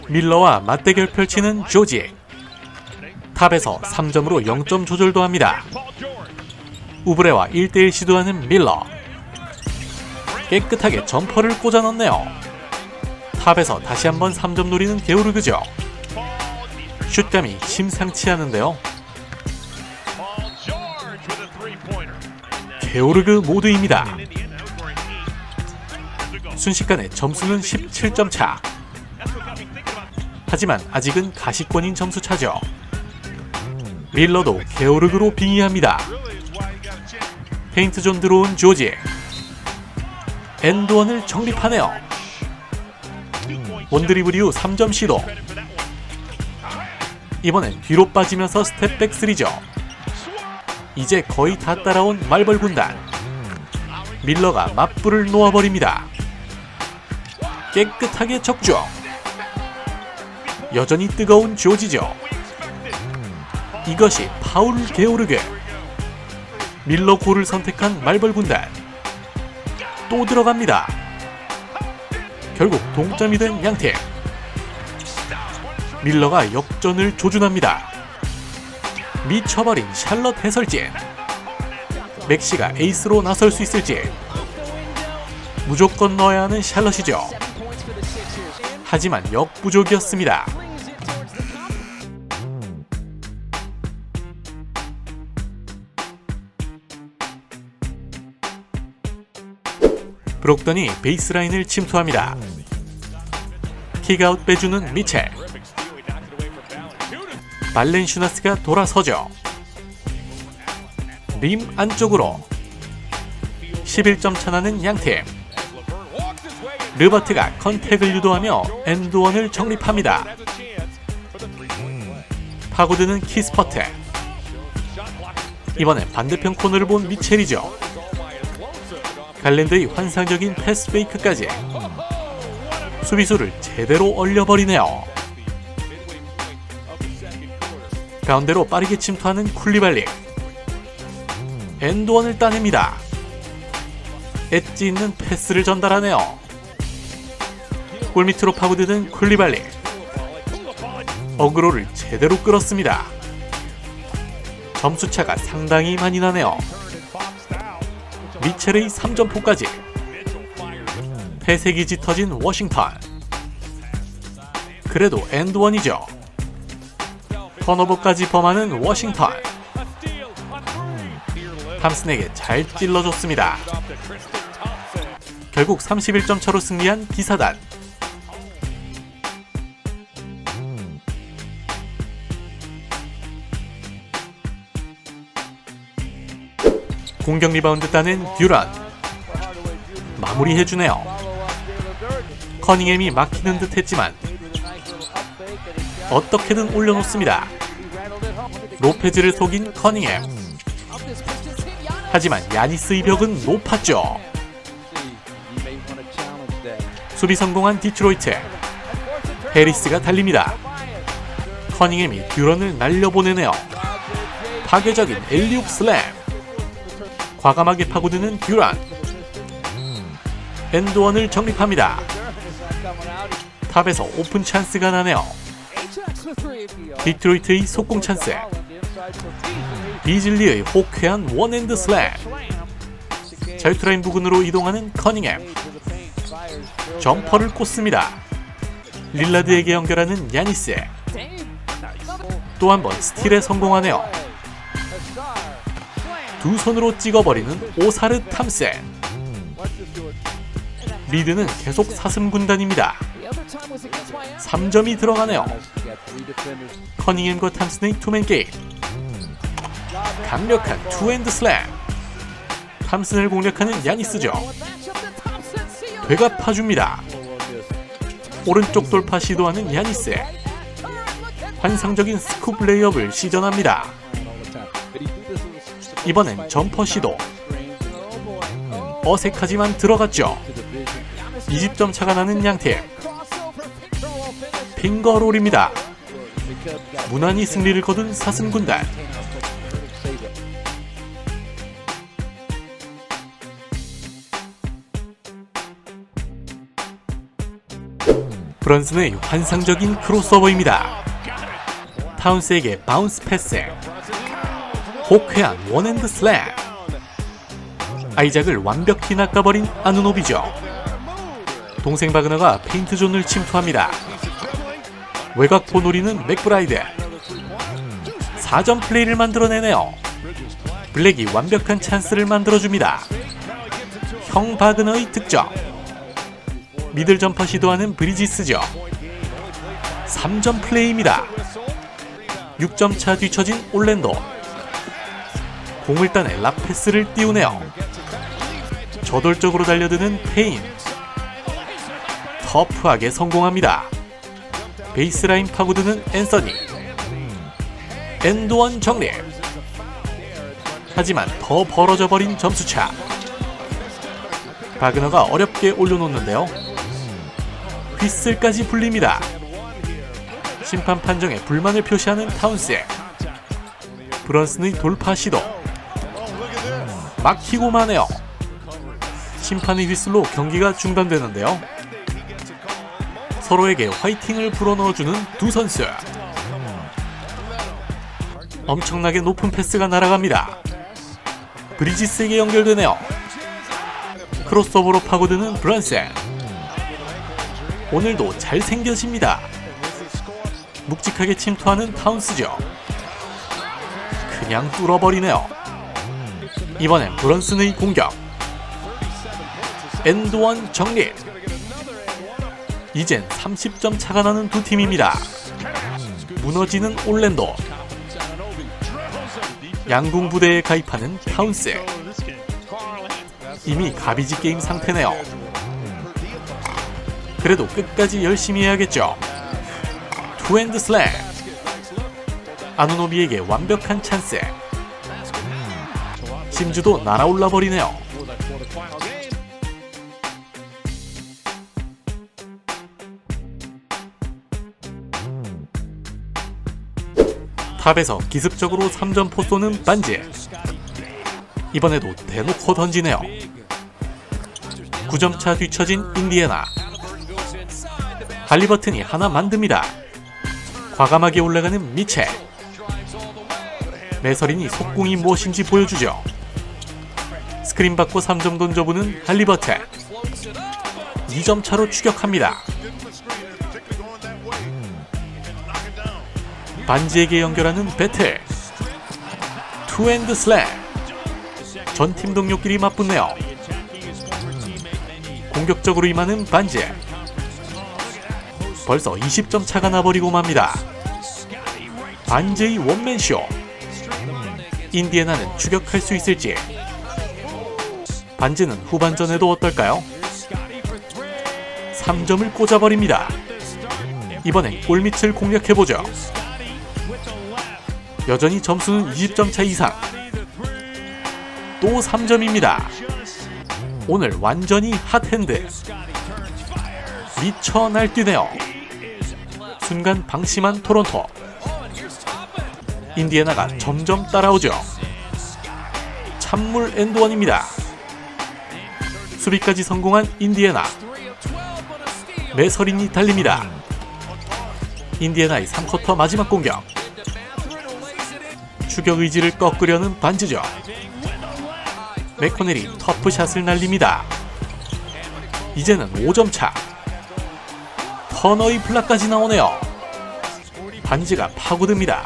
밀러와 맞대결 펼치는 조지. 탑에서 3점으로 0점 조절도 합니다. 우브레와 1대1 시도하는 밀러. 깨끗하게 점퍼를 꽂아 넣네요. 탑에서 다시 한번 3점 노리는 게오르그죠. 슛감이 심상치 않은데요. 게오르그 모드입니다. 순식간에 점수는 17점 차. 하지만 아직은 가시권인 점수 차죠. 밀러도 게오르그로 빙의합니다. 페인트존 들어온 조지. 엔드원을 정립하네요. 원드리블 이후 3점 시도. 이번엔 뒤로 빠지면서 스텝백 3죠. 이제 거의 다 따라온 말벌 군단. 밀러가 맞불을 놓아버립니다. 깨끗하게 적중. 여전히 뜨거운 조지죠. 이것이 파울 게오르그. 밀러 골을 선택한 말벌 군단. 또 들어갑니다. 결국 동점이 된 양팀. 밀러가 역전을 조준합니다. 미쳐버린 샬럿 해설진. 맥시가 에이스로 나설 수 있을지. 무조건 넣어야 하는 샬럿이죠. 하지만 역부족이었습니다. 브록던이 베이스라인을 침투합니다. 킥아웃 빼주는 미첼. 발렌슈나스가 돌아서죠. 림 안쪽으로. 11점 차나는 양팀. 르버트가 컨택을 유도하며 엔드원을 정립합니다. 파고드는 키스퍼트. 이번엔 반대편 코너를 본 미첼이죠. 갈랜드의 환상적인 패스 페이크까지. 수비수를 제대로 얼려버리네요. 가운데로 빠르게 침투하는 쿨리발리. 엔드원을 따냅니다. 엣지 있는 패스를 전달하네요. 골밑으로 파고드는 쿨리발리. 어그로를 제대로 끌었습니다. 점수차가 상당히 많이 나네요. 미첼의 3점포까지. 회색이 짙어진 워싱턴. 그래도 엔드원이죠. 턴오버까지 범하는 워싱턴. 탐슨에게 잘 찔러줬습니다. 결국 31점 차로 승리한 기사단. 공격 리바운드 따낸 듀란. 마무리해주네요. 커닝햄이 막히는 듯 했지만 어떻게든 올려놓습니다. 로페즈를 속인 커닝햄. 하지만 야니스의 벽은 높았죠. 수비 성공한 디트로이트. 해리스가 달립니다. 커닝햄이 듀런을 날려보내네요. 파괴적인 엘리웁 슬램. 과감하게 파고드는 듀란. 엔드원을 정립합니다. 탑에서 오픈 찬스가 나네요. 디트로이트의 속공 찬스. 비즐리의 호쾌한 원핸드 슬램. 자유투라인 부근으로 이동하는 커닝햄. 점퍼를 꽂습니다. 릴라드에게 연결하는 야니스. 또 한 번 스틸에 성공하네요. 두 손으로 찍어버리는 오사르 탐슨. 리드는 계속 사슴 군단입니다. 3점이 들어가네요. 커닝햄과 탐슨의 투맨 게임. 강력한 투핸드 슬램. 탐슨을 공략하는 야니스죠. 되갚아줍니다. 오른쪽 돌파 시도하는 야니스. 환상적인 스쿱 레이업을 시전합니다. 이번엔 점퍼 시도. 어색하지만 들어갔죠. 20점 차가 나는 양팀. 핑거롤입니다. 무난히 승리를 거둔 사슴군단. 브런슨의 환상적인 크로스오버입니다. 타운스에게 바운스 패스, 호쾌한 원핸드 슬램. 아이작을 완벽히 낚아버린 아누노비죠. 동생 바그너가 페인트존을 침투합니다. 외곽포 노리는 맥브라이드. 4점 플레이를 만들어내네요. 블랙이 완벽한 찬스를 만들어줍니다. 형 바그너의 득점. 미들 점퍼 시도하는 브리지스죠. 3점 플레이입니다. 6점 차 뒤처진 올랜도. 공을 따내 라페스를 띄우네요. 저돌적으로 달려드는 페인. 터프하게 성공합니다. 베이스라인 파고드는 앤서니. 엔드원 정리. 하지만 더 벌어져 버린 점수차. 바그너가 어렵게 올려놓는데요. 휘슬까지 불립니다. 심판 판정에 불만을 표시하는 타운스. 브런슨의 돌파 시도. 막히고 마네요. 심판의 휘슬로 경기가 중단되는데요. 서로에게 화이팅을 불어넣어주는 두 선수. 엄청나게 높은 패스가 날아갑니다. 브리지스에게 연결되네요. 크로스오버로 파고드는 브런슨. 오늘도 잘생겨집니다. 묵직하게 침투하는 타운스죠. 그냥 뚫어버리네요. 이번엔 브런슨의 공격. 엔드원 정리. 이젠 30점 차가 나는 두 팀입니다. 무너지는 올랜도. 양궁 부대에 가입하는 타운스. 이미 가비지 게임 상태네요. 그래도 끝까지 열심히 해야겠죠. 투핸드 슬램. 아누노비에게 완벽한 찬스. 심주도 날아올라 버리네요. 탑에서 기습적으로 3점포 쏘는 반지. 이번에도 대놓고 던지네요. 9점차 뒤처진 인디애나. 할리버튼이 하나 만듭니다. 과감하게 올라가는 미첼. 매서린이 속공이 무엇인지 보여주죠. 스크린 받고 3점 던져보는 할리버튼. 2점 차로 추격합니다. 반지에게 연결하는 배틀. 투핸드 슬램. 전팀 동료끼리 맞붙네요. 공격적으로 임하는 반지. 벌써 20점 차가 나버리고 맙니다. 반지의 원맨쇼. 인디애나는 추격할 수 있을지. 반지는 후반전에도 어떨까요? 3점을 꽂아버립니다. 이번엔 골밑을 공략해보죠. 여전히 점수는 20점 차 이상. 또 3점입니다. 오늘 완전히 핫핸드. 미쳐 날뛰네요. 순간 방심한 토론토. 인디애나가 점점 따라오죠. 찬물 엔드원입니다. 수비까지 성공한 인디애나. 매서린이 달립니다. 인디애나의 3쿼터 마지막 공격. 추격 의지를 꺾으려는 반지죠. 맥코넬이 터프샷을 날립니다. 이제는 5점 차. 터너의 블락까지 나오네요. 반지가 파고듭니다.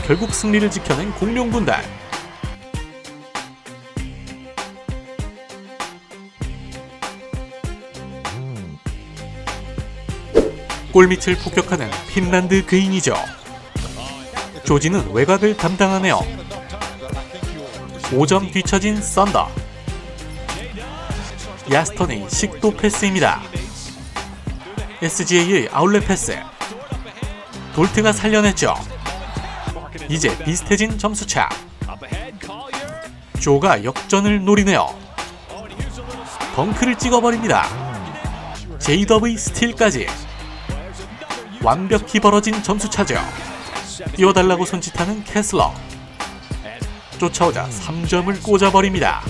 결국 승리를 지켜낸 공룡군단. 골밑을 폭격하는 핀란드 그인이죠. 조지는 외곽을 담당하네요. 5점 뒤처진 썬더. 야스턴의 식도 패스입니다. SGA의 아울렛 패스. 돌트가 살려냈죠. 이제 비슷해진 점수차. 조가 역전을 노리네요. 덩크를 찍어버립니다. 제이더브의 스틸까지. 완벽히 벌어진 점수차죠. 뛰어달라고 손짓하는 캐슬러. 쫓아오자 3점을 꽂아버립니다.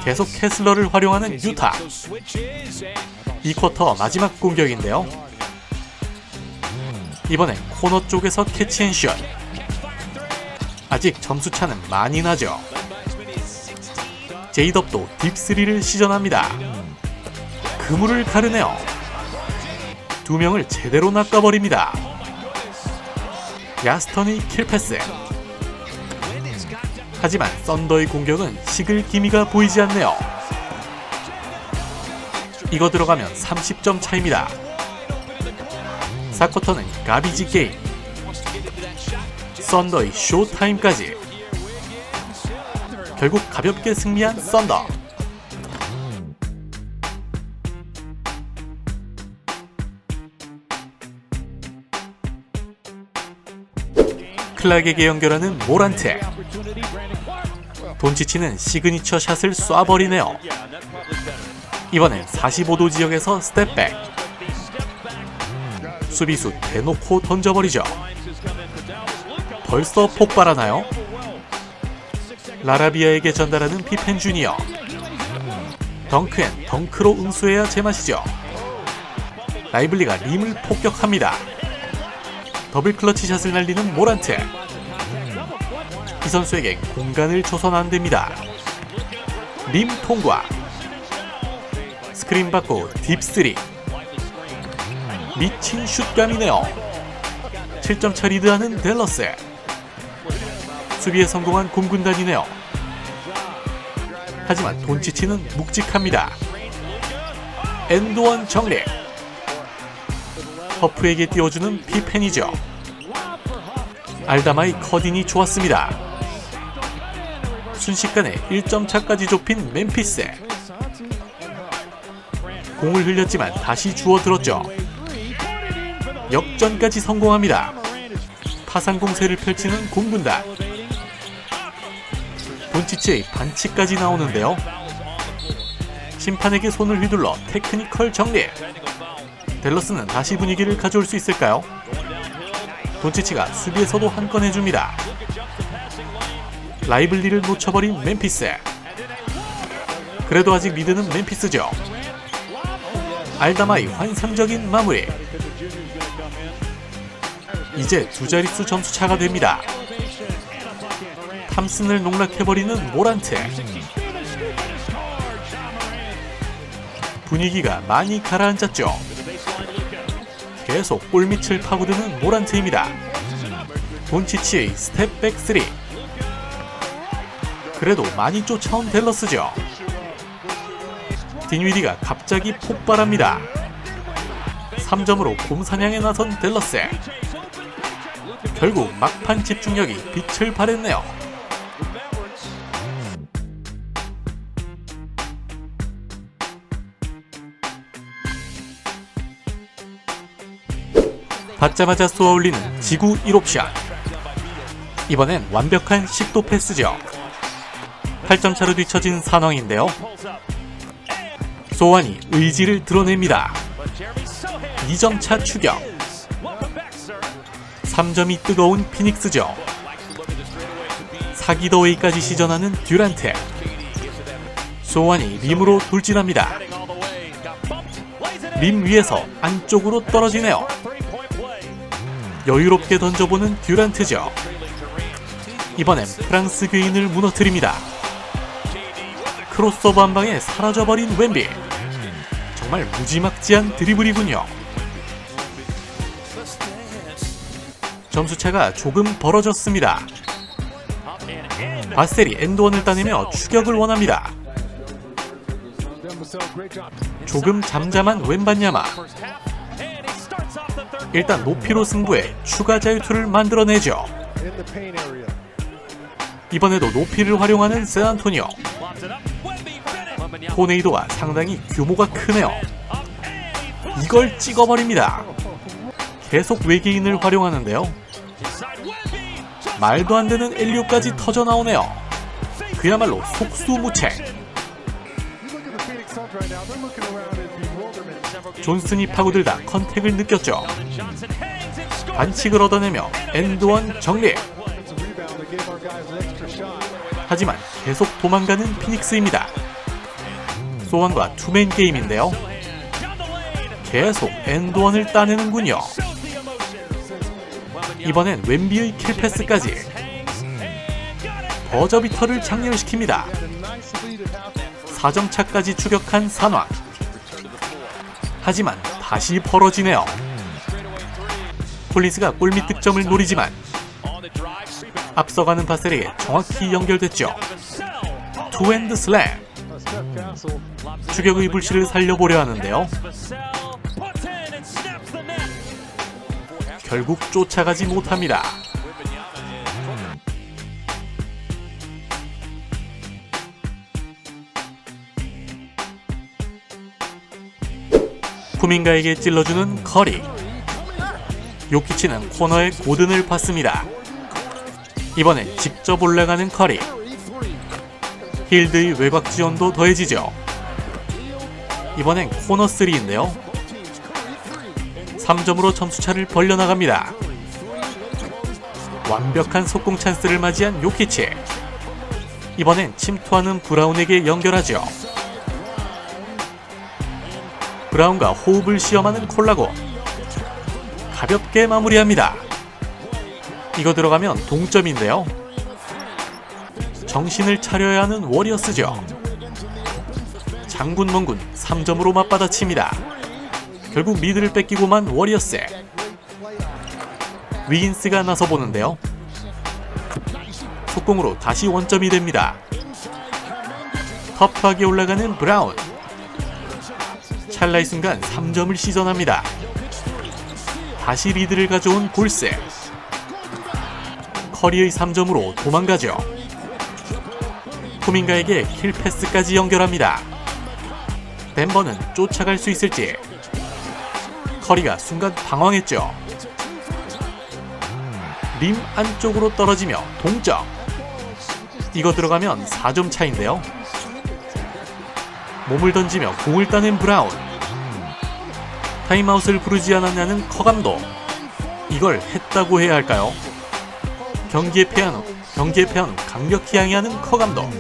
계속 캐슬러를 활용하는 유타. 이 쿼터 마지막 공격인데요. 이번엔 코너 쪽에서 캐치앤슛. 아직 점수차는 많이 나죠. 제이덥도 딥3를 시전합니다. 그물을 가르네요. 두 명을 제대로 낚아버립니다. 야스턴의 킬패스. 하지만 썬더의 공격은 식을 기미가 보이지 않네요. 이거 들어가면 30점 차입니다. 4쿼터는 가비지 게임. 썬더의 쇼타임까지. 결국 가볍게 승리한 썬더. 클락에게 연결하는 모란트. 돈치치는 시그니처 샷을 쏴버리네요. 이번엔 45도 지역에서 스텝백. 수비수 대놓고 던져버리죠. 벌써 폭발하나요? 라라비아에게 전달하는 피펜 주니어. 덩크앤 덩크로 응수해야 제맛이죠. 라이블리가 림을 폭격합니다. 더블 클러치 샷을 날리는 모란트. 이 선수에게 공간을 줘선 안됩니다. 림 통과. 스크린 받고 딥3. 미친 슛감이네요. 7점차 리드하는 댈러스. 수비에 성공한 곰군단이네요. 하지만 돈치치는 묵직합니다. 엔드원 정리. 허프에게 띄워주는 피펜이죠. 알다마의 커딩이 좋았습니다. 순식간에 1점차까지 좁힌 멤피스. 공을 흘렸지만 다시 주워들었죠. 역전까지 성공합니다. 파상 공세를 펼치는 곰군단. 돈치치의 반칙까지 나오는데요. 심판에게 손을 휘둘러 테크니컬 정리. 댈러스는 다시 분위기를 가져올 수 있을까요? 돈치치가 수비에서도 한 건 해줍니다. 라이블리를 놓쳐버린 멤피스. 그래도 아직 리드는 멤피스죠. 알다마의 환상적인 마무리. 이제 두 자릿수 점수 차가 됩니다. 탐슨을 농락해버리는 모란트. 분위기가 많이 가라앉았죠. 계속 골밑을 파고드는 모란트입니다. 돈치치의 스텝백 3. 그래도 많이 쫓아온 댈러스죠. 딘위디가 갑자기 폭발합니다. 3점으로 곰사냥에 나선 댈러스. 결국 막판 집중력이 빛을 발했네요. 받자마자 쏘아올리는 지구 1옵션. 이번엔 완벽한 식도 패스죠. 8점 차로 뒤처진 산왕인데요. 소환이 의지를 드러냅니다. 2점 차 추격. 3점이 뜨거운 피닉스죠. 사기더웨이까지 시전하는 듀란트. 소환이 림으로 돌진합니다. 림 위에서 안쪽으로 떨어지네요. 여유롭게 던져보는 듀란트죠. 이번엔 프랑스 괴인을 무너뜨립니다. 크로스오버 한 방에 사라져버린 웸비. 정말 무지막지한 드리블이군요. 점수차가 조금 벌어졌습니다. 바셀이 엔드원을 따내며 추격을 원합니다. 조금 잠잠한 웬반야마. 일단 높이로 승부해 추가 자유투를 만들어내죠. 이번에도 높이를 활용하는 샌안토니오. 토네이도가 상당히 규모가 크네요. 이걸 찍어버립니다. 계속 외계인을 활용하는데요. 말도 안 되는 엘리오까지 터져나오네요. 그야말로 속수무책. 존슨이 파고들다 컨택을 느꼈죠. 반칙을 얻어내며 엔드원 정리. 하지만 계속 도망가는 피닉스입니다. 소환과 투맨 게임인데요. 계속 엔드원을 따내는군요. 이번엔 웬비의 킬패스까지. 버저비터를 장렬시킵니다. 4점 차까지 추격한 산왕. 하지만 다시 벌어지네요. 콜린스가 골밑 득점을 노리지만 앞서가는 바셀에게 정확히 연결됐죠. 투핸드 슬램. 추격의 불씨를 살려보려 하는데요. 결국 쫓아가지 못합니다. 쿠민가에게 찔러주는 커리. 요키치는 코너에 고든을 받습니다. 이번엔 직접 올라가는 커리. 힐드의 외곽 지원도 더해지죠. 이번엔 코너 3인데요. 3점으로 점수차를 벌려나갑니다. 완벽한 속공 찬스를 맞이한 요키치. 이번엔 침투하는 브라운에게 연결하죠. 브라운과 호흡을 시험하는 콜라곤. 가볍게 마무리합니다. 이거 들어가면 동점인데요. 정신을 차려야 하는 워리어스죠. 장군 멍군 3점으로 맞받아칩니다. 결국 리드를 뺏기고만 워리어스. 위긴스가 나서보는데요. 속공으로 다시 원점이 됩니다. 터프하게 올라가는 브라운. 찰나의 순간 3점을 시전합니다. 다시 리드를 가져온 볼스. 커리의 3점으로 도망가죠. 쿠민가에게 킬패스까지 연결합니다. 덴버는 쫓아갈 수 있을지. 커리가 순간 방황했죠. 림 안쪽으로 떨어지며 동점. 이거 들어가면 4점 차인데요. 몸을 던지며 공을 따낸 브라운. 타임아웃을 부르지 않았냐는 커 감독. 이걸 했다고 해야 할까요? 경기에 패한 후 강력히 항의하는 커 감독.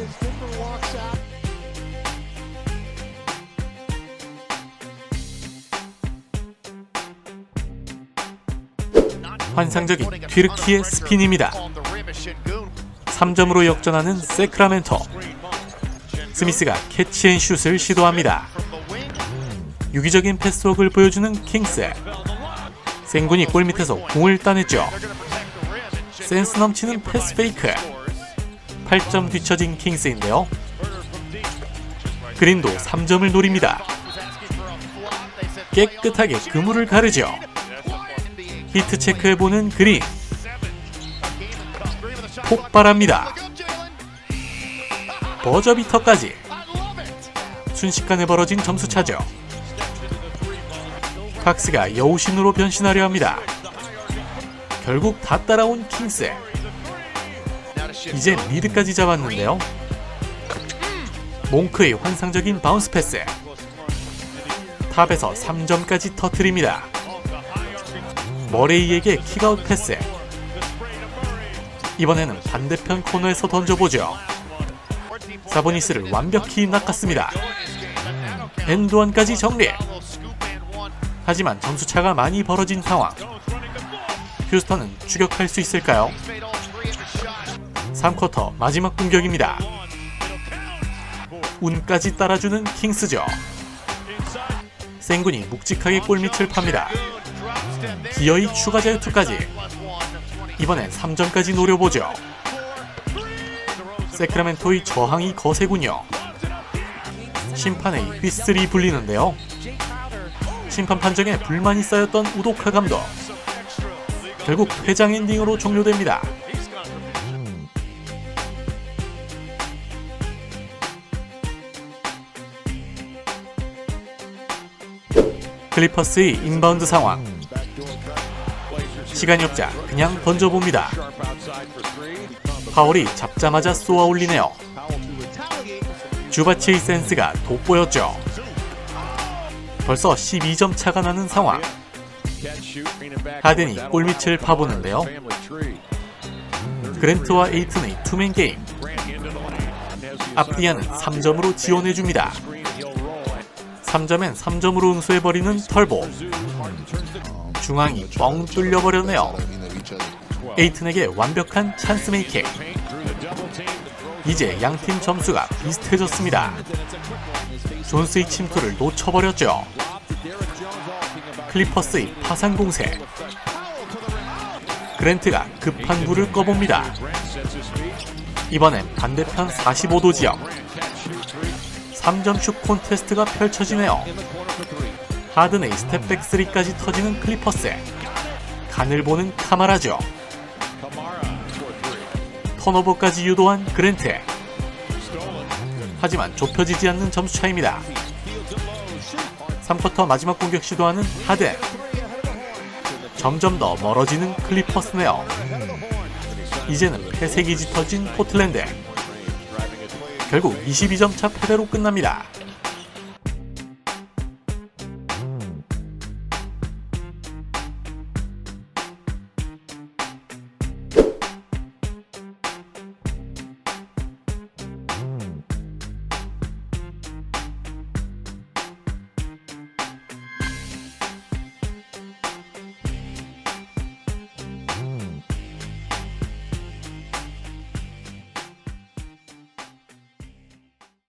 환상적인 튀르키의 스핀입니다. 3점으로 역전하는 세크라멘토. 스미스가 캐치앤슛을 시도합니다. 유기적인 패스워크를 보여주는 킹스. 생군이 골밑에서 공을 따냈죠. 센스 넘치는 패스 페이크. 8점 뒤처진 킹스인데요. 그린도 3점을 노립니다. 깨끗하게 그물을 가르죠. 히트 체크해보는 그린. 폭발합니다. 버저비터까지. 순식간에 벌어진 점수차죠. 팍스가 여우신으로 변신하려 합니다. 결국 다 따라온 킹스. 이제 리드까지 잡았는데요. 몽크의 환상적인 바운스 패스. 탑에서 3점까지 터뜨립니다. 머레이에게 킥아웃 패스. 이번에는 반대편 코너에서 던져보죠. 사보니스를 완벽히 낚았습니다. 엔드원까지 정리. 하지만 점수차가 많이 벌어진 상황. 휴스턴은 추격할 수 있을까요? 3쿼터 마지막 공격입니다. 운까지 따라주는 킹스죠. 생군이 묵직하게 골밑을 팝니다. 기어이 추가 자유투까지. 이번엔 3점까지 노려보죠. 세크라멘토의 저항이 거세군요. 심판의 휘슬이 불리는데요. 심판 판정에 불만이 쌓였던 우도카 감독. 결국 퇴장 엔딩으로 종료됩니다. 클리퍼스의 인바운드 상황. 시간이 없자 그냥 던져봅니다. 파월이 잡자마자 쏘아 올리네요. 주바치의 센스가 돋보였죠. 벌써 12점 차가 나는 상황. 하든이 골밑을 파보는데요. 그랜트와 에이튼의 투맨 게임. 앞디아는 3점으로 지원해줍니다. 3점엔 3점으로 응수해버리는 털보. 중앙이 뻥 뚫려버렸네요. 에이튼에게 완벽한 찬스 메이킹. 이제 양팀 점수가 비슷해졌습니다. 존스의 침투를 놓쳐버렸죠. 클리퍼스의 파상 공세. 그랜트가 급한 불을 꺼봅니다. 이번엔 반대편 45도 지역. 3점 슛 콘테스트가 펼쳐지네요. 하든의 스텝백 3까지 터지는 클리퍼스. 간을 보는 카마라죠. 턴오버까지 유도한 그랜트. 하지만 좁혀지지 않는 점수차입니다. 3쿼터 마지막 공격 시도하는 하든. 점점 더 멀어지는 클리퍼스네요. 이제는 패색이 짙어진 포틀랜드. 결국 22점 차 패배로 끝납니다.